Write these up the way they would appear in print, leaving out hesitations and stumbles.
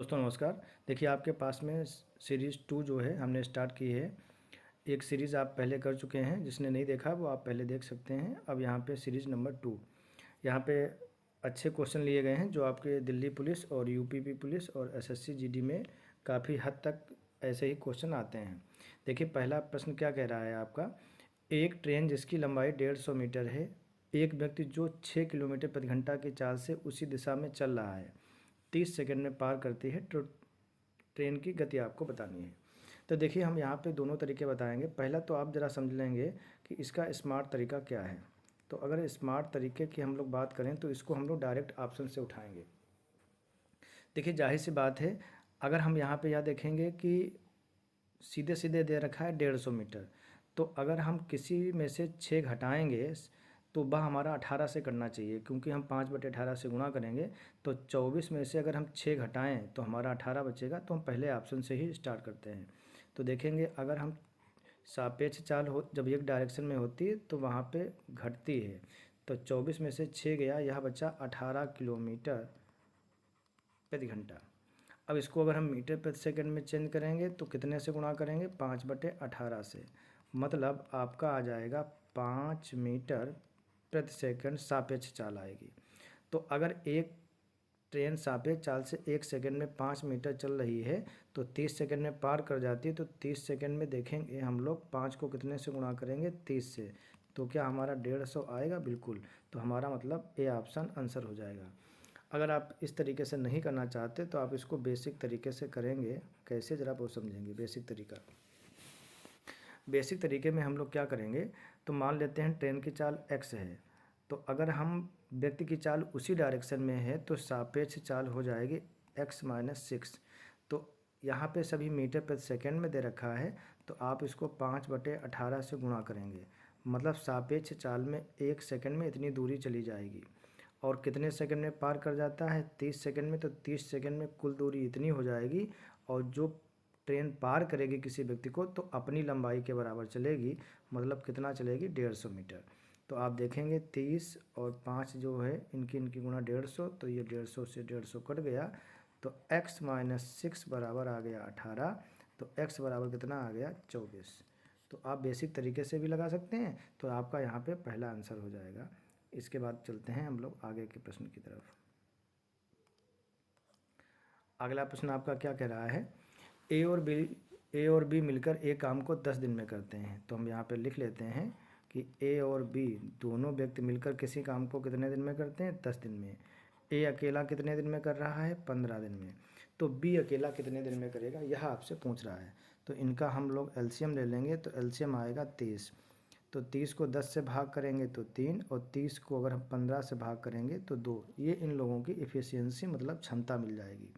दोस्तों नमस्कार। देखिए आपके पास में सीरीज़ 2 जो है हमने स्टार्ट की है। एक सीरीज़ आप पहले कर चुके हैं, जिसने नहीं देखा वो आप पहले देख सकते हैं। अब यहाँ पे सीरीज़ नंबर 2, यहाँ पे अच्छे क्वेश्चन लिए गए हैं जो आपके दिल्ली पुलिस और यूपीपी पुलिस और एसएससी जीडी में काफ़ी हद तक ऐसे ही क्वेश्चन आते हैं। देखिए पहला प्रश्न क्या कह रहा है आपका, एक ट्रेन जिसकी लंबाई 150 मीटर है, एक व्यक्ति जो 6 किलोमीटर प्रति घंटा की चाल से उसी दिशा में चल रहा है 30 सेकंड में पार करती है, तो ट्रेन की गति आपको बतानी है। तो देखिए हम यहाँ पे दोनों तरीके बताएंगे। पहला तो आप ज़रा समझ लेंगे कि इसका स्मार्ट तरीका क्या है। तो अगर स्मार्ट तरीके की हम लोग बात करें तो इसको हम लोग डायरेक्ट ऑप्शन से उठाएंगे। देखिए जाहिर सी बात है, अगर हम यहाँ पे यह देखेंगे कि सीधे सीधे दे रखा है 150 मीटर, तो अगर हम किसी में से 6 घटाएंगे तो वह हमारा 18 से करना चाहिए, क्योंकि हम 5/18 से गुणा करेंगे। तो 24 में से अगर हम 6 घटाएं तो हमारा 18 बचेगा। तो हम पहले ऑप्शन से ही स्टार्ट करते हैं। तो देखेंगे अगर हम सापेक्ष चाल हो जब एक डायरेक्शन में होती है तो वहाँ पे घटती है। तो 24 में से 6 गया, यह बचा 18 किलोमीटर प्रति घंटा। अब इसको अगर हम मीटर प्रति सेकंड में चेंज करेंगे तो कितने से गुणा करेंगे, 5/18 से। मतलब आपका आ जाएगा 5 मीटर प्रति सेकंड सापेक्ष चाल आएगी। तो अगर एक ट्रेन सापेक्ष चाल से 1 सेकंड में 5 मीटर चल रही है तो 30 सेकंड में पार कर जाती है। तो 30 सेकंड में देखेंगे हम लोग 5 को कितने से गुणा करेंगे, 30 से। तो क्या हमारा 150 आएगा, बिल्कुल। तो हमारा मतलब ए ऑप्शन आंसर हो जाएगा। अगर आप इस तरीके से नहीं करना चाहते तो आप इसको बेसिक तरीके से करेंगे। कैसे, ज़रा वो समझेंगे बेसिक तरीका। बेसिक तरीके में हम लोग क्या करेंगे, तो मान लेते हैं ट्रेन की चाल x है, तो अगर हम व्यक्ति की चाल उसी डायरेक्शन में है तो सापेक्ष चाल हो जाएगी x-6। तो यहाँ पे सभी मीटर प्रति सेकंड में दे रखा है, तो आप इसको 5/18 से गुणा करेंगे। मतलब सापेक्ष चाल में 1 सेकंड में इतनी दूरी चली जाएगी। और कितने सेकंड में पार कर जाता है, 30 सेकंड में। तो 30 सेकंड में कुल दूरी इतनी हो जाएगी। और जो ट्रेन पार करेगी किसी व्यक्ति को तो अपनी लंबाई के बराबर चलेगी। मतलब कितना चलेगी, 150 मीटर। तो आप देखेंगे 30 और 5 जो है इनकी गुणा 150, तो ये 150 से 150 कट गया। तो x-6 बराबर आ गया 18। तो x बराबर कितना आ गया, 24। तो आप बेसिक तरीके से भी लगा सकते हैं। तो आपका यहाँ पे पहला आंसर हो जाएगा। इसके बाद चलते हैं हम लोग आगे के प्रश्न की तरफ। अगला प्रश्न आपका क्या कह रहा है, ए और बी मिलकर एक काम को 10 दिन में करते हैं। तो हम यहाँ पे लिख लेते हैं कि ए और बी दोनों व्यक्ति मिलकर किसी काम को कितने दिन में करते हैं, 10 दिन में। ए अकेला कितने दिन में कर रहा है, 15 दिन में। तो बी अकेला कितने दिन में करेगा, यह आपसे पूछ रहा है। तो इनका हम लोग एलसीएम ले लेंगे। तो एलसीएम आएगा 30। तो 30 को 10 से भाग करेंगे तो 3, और 30 को अगर हम 15 से भाग करेंगे तो 2। ये इन लोगों की इफ़िशियंसी मतलब क्षमता मिल जाएगी।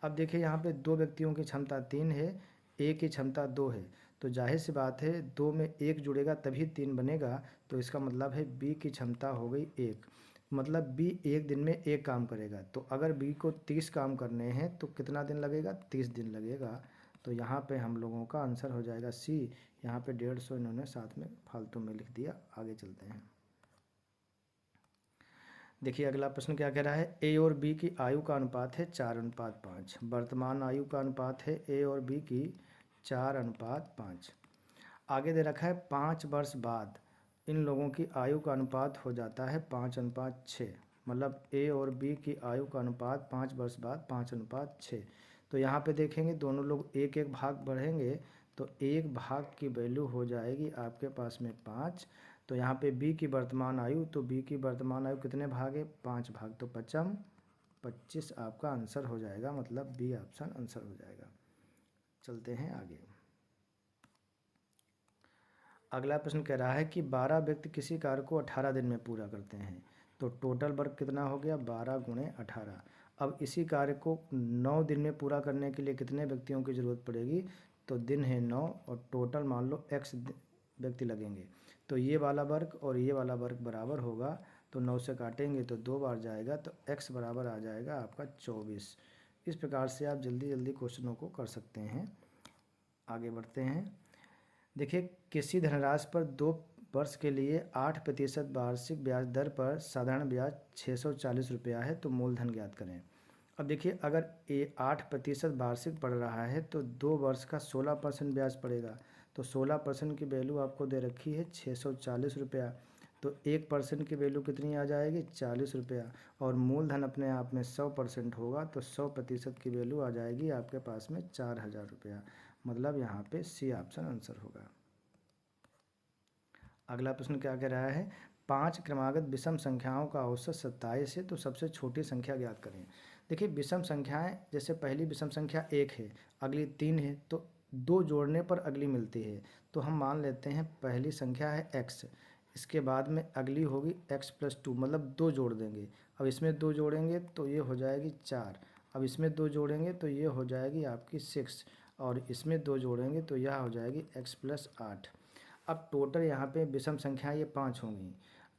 अब देखिए यहाँ पे 2 व्यक्तियों की क्षमता 3 है, ए की क्षमता 2 है। तो जाहिर सी बात है 2 में 1 जुड़ेगा तभी 3 बनेगा। तो इसका मतलब है बी की क्षमता हो गई 1। मतलब बी एक दिन में एक काम करेगा। तो अगर बी को 30 काम करने हैं तो कितना दिन लगेगा, 30 दिन लगेगा। तो यहाँ पे हम लोगों का आंसर हो जाएगा सी। यहाँ पे 150 इन्होंने साथ में फालतू में लिख दिया। आगे चलते हैं। देखिए अगला प्रश्न क्या कह रहा है, ए और बी की आयु का अनुपात है 4:5। वर्तमान आयु का अनुपात है ए और बी की 4:5। आगे दे रखा है 5 वर्ष बाद इन लोगों की आयु का अनुपात हो जाता है 5:6। मतलब ए और बी की आयु का अनुपात 5 वर्ष बाद 5:6। तो यहाँ पे देखेंगे दोनों लोग एक एक भाग बढ़ेंगे। तो एक भाग की वैल्यू हो जाएगी आपके पास में 5। तो यहाँ पे बी की वर्तमान आयु, तो बी की वर्तमान आयु कितने भाग है, 5 भाग। तो 25 आपका आंसर हो जाएगा। मतलब बी ऑप्शन आंसर हो जाएगा। चलते हैं आगे। अगला प्रश्न कह रहा है कि 12 व्यक्ति किसी कार्य को 18 दिन में पूरा करते हैं। तो टोटल वर्क कितना हो गया, 12 × 18। अब इसी कार्य को 9 दिन में पूरा करने के लिए कितने व्यक्तियों की ज़रूरत पड़ेगी। तो दिन है 9 और टोटल मान लो x व्यक्ति लगेंगे। तो ये वाला वर्क और ये वाला वर्क बराबर होगा। तो 9 से काटेंगे तो 2 बार जाएगा। तो x बराबर आ जाएगा आपका 24। इस प्रकार से आप जल्दी जल्दी क्वेश्चनों को कर सकते हैं। आगे बढ़ते हैं। देखिए किसी धनराशि पर 2 वर्ष के लिए 8% वार्षिक ब्याज दर पर साधारण ब्याज 640 रुपया है। तो मूलधन ज्ञात करें। अब देखिए, अगर ये 8% वार्षिक पड़ रहा है तो 2 वर्ष का 16% ब्याज पड़ेगा। तो 16% की वैल्यू आपको दे रखी है 640 रुपया। तो 1% की वैल्यू कितनी आ जाएगी, 40 रुपया। और मूलधन अपने आप में 100% होगा, तो 100% की वैल्यू आ जाएगी आपके पास में 4000 रुपया। मतलब यहाँ पे सी ऑप्शन आंसर होगा। अगला प्रश्न क्या कह रहा है, 5 क्रमागत विषम संख्याओं का औसत 27 है, तो सबसे छोटी संख्या ज्ञात करें। देखिए, विषम संख्याएं, जैसे पहली विषम संख्या 1 है, अगली 3 है, तो 2 जोड़ने पर अगली मिलती है। तो हम मान लेते हैं पहली संख्या है x, इसके बाद में अगली होगी x+2, मतलब 2 जोड़ देंगे। अब इसमें 2 जोड़ेंगे तो ये हो जाएगी 4। अब इसमें 2 जोड़ेंगे तो ये हो जाएगी आपकी 6, और इसमें 2 जोड़ेंगे तो यह हो जाएगी x+8। अब टोटल यहाँ पे विषम संख्या ये 5 होंगी।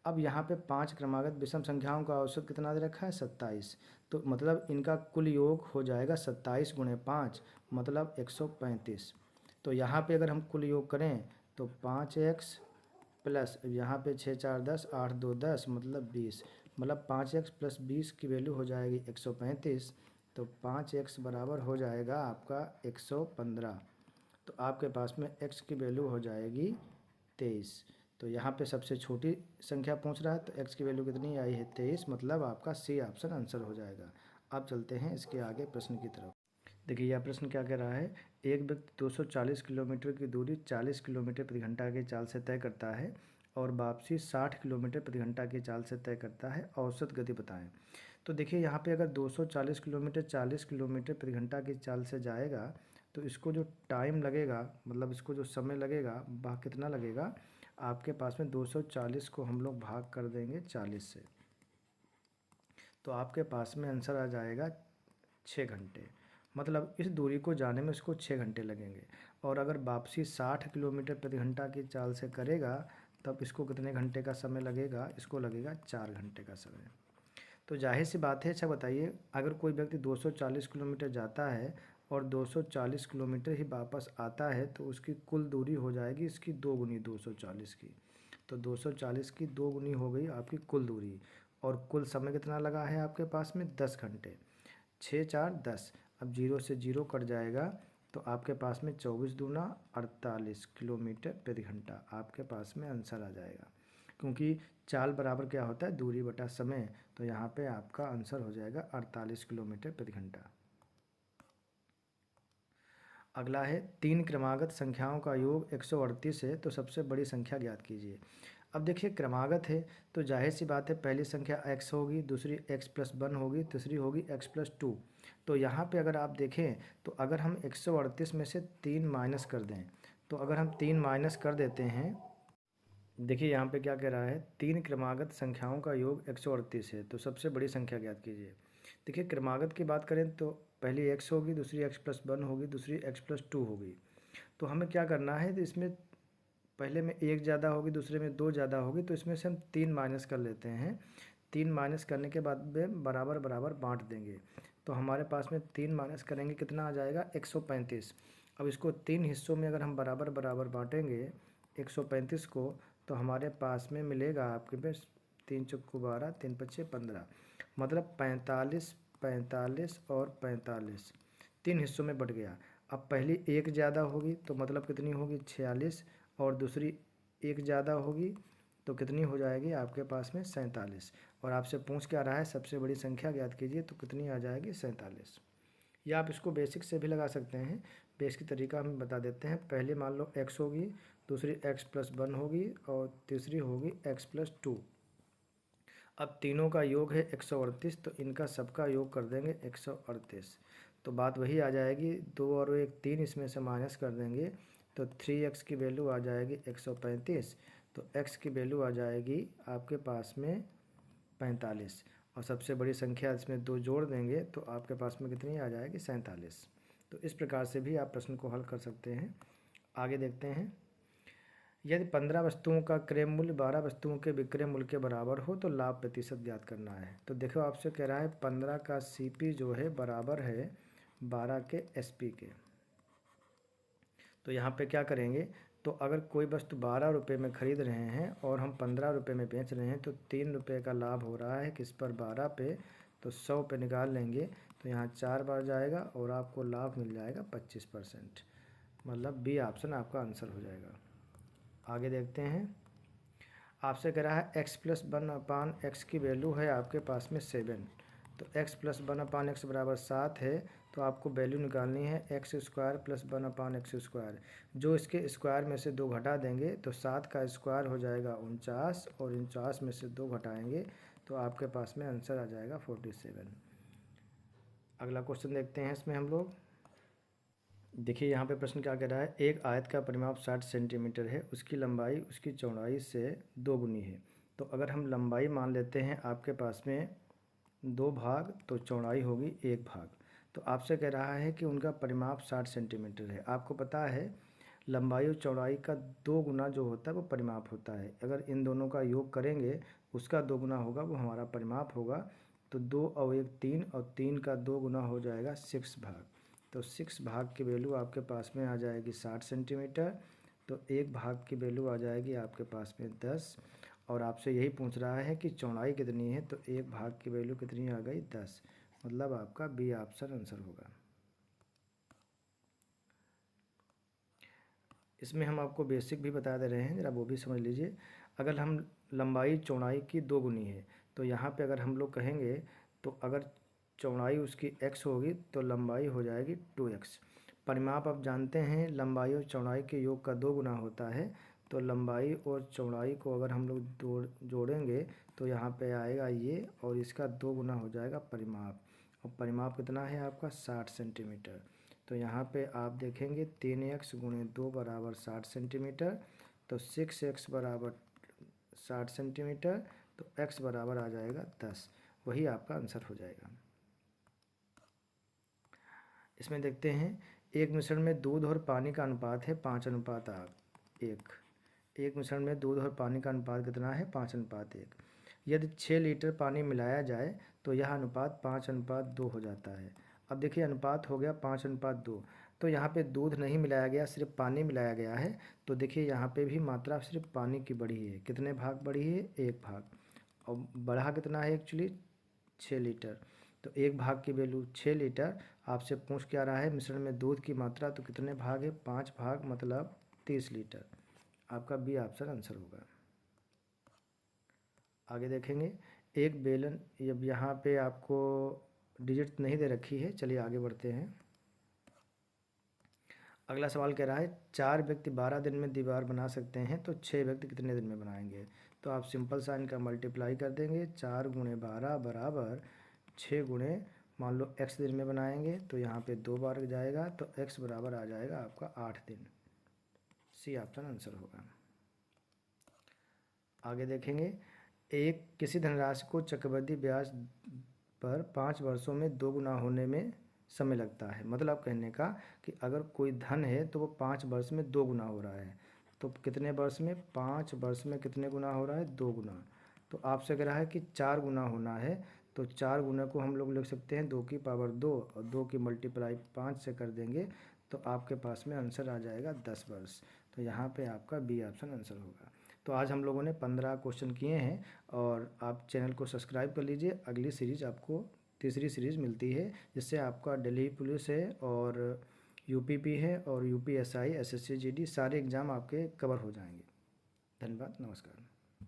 अब यहाँ पे 5 क्रमागत विषम संख्याओं का औसत कितना दे रखा है, 27। तो मतलब इनका कुल योग हो जाएगा 27 × 5, मतलब 135। तो यहाँ पे अगर हम कुल योग करें तो 5x प्लस यहाँ पे 6 4 10, 8 2 10, मतलब 20। मतलब 5x + 20 की वैल्यू हो जाएगी 135। तो 5x बराबर हो जाएगा आपका 115। तो आपके पास में x की वैल्यू हो जाएगी 23। तो यहाँ पे सबसे छोटी संख्या पूछ रहा है, तो x की वैल्यू कितनी आई है, 23। मतलब आपका सी ऑप्शन आंसर हो जाएगा। अब चलते हैं इसके आगे प्रश्न की तरफ। देखिए, यह प्रश्न क्या कह रहा है, एक व्यक्ति 240 किलोमीटर की दूरी 40 किलोमीटर प्रति घंटा की चाल से तय करता है और वापसी 60 किलोमीटर प्रति घंटा की चाल से तय करता है, औसत गति बताएं। तो देखिए, यहाँ पे अगर 240 किलोमीटर 40 किलोमीटर प्रति घंटा की चाल से जाएगा, तो इसको जो टाइम लगेगा, मतलब इसको जो समय लगेगा, वह कितना लगेगा, आपके पास में 240 को हम लोग भाग कर देंगे 40 से, तो आपके पास में आंसर आ जाएगा 6 घंटे। मतलब इस दूरी को जाने में इसको 6 घंटे लगेंगे। और अगर वापसी 60 किलोमीटर प्रति घंटा की चाल से करेगा, तब इसको कितने घंटे का समय लगेगा, इसको लगेगा 4 घंटे का समय। तो जाहिर सी बात है, अच्छा बताइए, अगर कोई व्यक्ति 240 किलोमीटर जाता है और 240 किलोमीटर ही वापस आता है, तो उसकी कुल दूरी हो जाएगी इसकी 2 गुनी 240 की। तो 240 की 2 गुनी हो गई आपकी कुल दूरी। और कुल समय कितना लगा है आपके पास में, 10 घंटे। 6 4 10, अब 0 से 0 कट जाएगा, तो आपके पास में 24 दूना 48 किलोमीटर प्रति घंटा आपके पास में आंसर आ जाएगा। क्योंकि चाल बराबर क्या होता है, दूरी बटा समय। तो यहाँ पे आपका आंसर हो जाएगा 48 किलोमीटर प्रति घंटा। अगला है, 3 क्रमागत संख्याओं का योग 138 है, तो सबसे बड़ी संख्या ज्ञात कीजिए। अब देखिए, क्रमागत है तो जाहिर सी बात है, पहली संख्या x होगी, दूसरी x+1 होगी, तीसरी होगी x+2। तो यहाँ पे अगर आप देखें, तो अगर हम 138 में से 3 माइनस कर दें, तो अगर हम 3 माइनस कर देते हैं, देखिए यहाँ पे क्या कह रहा है, 3 क्रमागत संख्याओं का योग 138 है, तो सबसे बड़ी संख्या ज्ञात कीजिए। देखिए, क्रमागत की बात करें तो पहली x होगी, दूसरी x+1 होगी, दूसरी x+2 होगी। तो हमें क्या करना है, तो इसमें पहले में 1 ज़्यादा होगी, दूसरे में 2 ज़्यादा होगी, तो इसमें से हम 3 माइनस कर लेते हैं। 3 माइनस करने के बाद में बराबर बराबर बांट देंगे। तो हमारे पास में 3 माइनस करेंगे, कितना आ जाएगा, 135। अब इसको 3 हिस्सों में अगर हम बराबर बराबर बांटेंगे 135 को, तो हमारे पास में मिलेगा आपके पास 3 चौको 12, 3 पच्चे 15, मतलब 45 45 और 45 3 हिस्सों में बट गया। अब पहली 1 ज़्यादा होगी तो मतलब कितनी होगी, 46, और दूसरी 1 ज़्यादा होगी तो कितनी हो जाएगी आपके पास में 47। और आपसे पूछ क्या रहा है, सबसे बड़ी संख्या ज्ञात कीजिए, तो कितनी आ जाएगी, 47। या आप इसको बेसिक से भी लगा सकते हैं। बेसिक तरीका हम बता देते हैं। पहले मान लो x होगी, दूसरी x+1 होगी, और तीसरी होगी x+2। अब तीनों का योग है 138, तो इनका सबका योग कर देंगे 138। तो बात वही आ जाएगी, 2 और 1 3, इसमें से माइनस कर देंगे, तो 3x की वैल्यू आ जाएगी 135। तो x की वैल्यू आ जाएगी आपके पास में 45, और सबसे बड़ी संख्या इसमें 2 जोड़ देंगे तो आपके पास में कितनी आ जाएगी, 47। तो इस प्रकार से भी आप प्रश्न को हल कर सकते हैं। आगे देखते हैं, यदि 15 वस्तुओं का क्रय मूल्य 12 वस्तुओं के विक्रय मूल्य के बराबर हो तो लाभ प्रतिशत ज्ञात करना है। तो देखो, आपसे कह रहा है 15 का CP जो है बराबर है 12 के SP के। तो यहाँ पे क्या करेंगे, तो अगर कोई वस्तु 12 रुपये में ख़रीद रहे हैं और हम 15 रुपये में बेच रहे हैं, तो 3 रुपये का लाभ हो रहा है किस पर, 12 पे। तो 100 पे निकाल लेंगे तो यहाँ 4 बार जाएगा और आपको लाभ मिल जाएगा 25%, मतलब बी ऑप्शन आपका आंसर हो जाएगा। आगे देखते हैं, आपसे कह रहा है x+1/x की वैल्यू है आपके पास में 7, तो x+1/x बराबर 7 है, तो आपको वैल्यू निकालनी है x² + 1/x²। जो इसके स्क्वायर में से 2 घटा देंगे तो 7 का स्क्वायर हो जाएगा 49, और 49 में से 2 घटाएंगे तो आपके पास में आंसर आ जाएगा 47। अगला क्वेश्चन देखते हैं इसमें हम लोग। देखिए यहाँ पे प्रश्न क्या कह रहा है, एक आयत का परिमाप 60 सेंटीमीटर है, उसकी लंबाई उसकी चौड़ाई से 2 गुनी है। तो अगर हम लंबाई मान लेते हैं आपके पास में 2 भाग, तो चौड़ाई होगी 1 भाग। तो आपसे कह रहा है कि उनका परिमाप 60 सेंटीमीटर है। आपको पता है लंबाई और चौड़ाई का 2 गुना जो होता है वो परिमाप होता है। अगर इन दोनों का योग करेंगे उसका 2 गुना होगा, वो हमारा परिमाप होगा। तो 2 और 1 3, और 3 का 2 गुना हो जाएगा 6 भाग। तो 6 भाग की वैल्यू आपके पास में आ जाएगी 60 सेंटीमीटर। तो 1 भाग की वैल्यू आ जाएगी आपके पास में 10, और आपसे यही पूछ रहा है कि चौड़ाई कितनी है, तो 1 भाग की वैल्यू कितनी आ गई 10, मतलब आपका बी ऑप्शन आंसर होगा। इसमें हम आपको बेसिक भी बता दे रहे हैं, ज़रा वो भी समझ लीजिए। अगर हम लंबाई चौड़ाई की 2 गुनी है, तो यहाँ पे अगर हम लोग कहेंगे तो अगर चौड़ाई उसकी x होगी तो लंबाई हो जाएगी 2x। परिमाप आप जानते हैं लंबाई और चौड़ाई के योग का 2 गुना होता है। तो लंबाई और चौड़ाई को अगर हम लोग जोड़ेंगे तो यहाँ पे आएगा ये, और इसका 2 गुना हो जाएगा परिमाप। और परिमाप कितना है आपका 60 सेंटीमीटर। तो यहाँ पे आप देखेंगे 3x × 2 बराबर 60 सेंटीमीटर, तो 6x बराबर 60 सेंटीमीटर, तो x बराबर आ जाएगा 10, वही आपका आंसर हो जाएगा। इसमें देखते हैं, एक मिश्रण में दूध और पानी का अनुपात है 5:1। एक मिश्रण में दूध और पानी का अनुपात कितना है 5:1। यदि 6 लीटर पानी मिलाया जाए तो यह अनुपात 5:2 हो जाता है। अब देखिए अनुपात हो गया 5:2, तो यहाँ पे दूध नहीं मिलाया गया, सिर्फ पानी मिलाया गया है। तो देखिए यहाँ पे भी मात्रा सिर्फ पानी की बढ़ी है। कितने भाग बढ़ी है 1 भाग, और बढ़ा कितना है एक्चुअली 6 लीटर। तो 1 भाग की वैल्यू 6 लीटर। आपसे पूछ क्या रहा है मिश्रण में दूध की मात्रा, तो कितने भाग है 5 भाग, मतलब 30 लीटर। आपका बी ऑप्शन आंसर होगा। आगे देखेंगे, एक बेलन, अब यहाँ पे आपको डिजिट नहीं दे रखी है, चलिए आगे बढ़ते हैं। अगला सवाल कह रहा है 4 व्यक्ति 12 दिन में दीवार बना सकते हैं, तो 6 व्यक्ति कितने दिन में बनाएंगे। तो आप सिंपल साइन का मल्टीप्लाई कर देंगे, 4 × 12 बराबर 6 × मान लो x दिन में बनाएंगे, तो यहाँ पे 2 बार जाएगा, तो x बराबर आ जाएगा आपका 8 दिन। सी ऑप्शन आंसर होगा। आगे देखेंगे, एक किसी धनराशि को चक्रवृद्धि ब्याज पर 5 वर्षों में 2 गुना होने में समय लगता है। मतलब कहने का कि अगर कोई धन है तो वो 5 वर्ष में 2 गुना हो रहा है। तो कितने वर्ष में 5 वर्ष में कितने गुना हो रहा है 2 गुना। तो आपसे कह रहा है कि 4 गुना होना है, तो 4 गुना को हम लोग लिख सकते हैं 2 की पावर 2, और 2 की मल्टीप्लाई 5 से कर देंगे तो आपके पास में आंसर आ जाएगा 10 वर्ष। तो यहाँ पे आपका बी ऑप्शन आंसर होगा। तो आज हम लोगों ने 15 क्वेश्चन किए हैं, और आप चैनल को सब्सक्राइब कर लीजिए। अगली सीरीज़ आपको तीसरी सीरीज़ मिलती है, जिससे आपका दिल्ली पुलिस है और यूपीपी है और यूपीएसआई, एसएससी, जीडी सारे एग्ज़ाम आपके कवर हो जाएंगे। धन्यवाद, नमस्कार।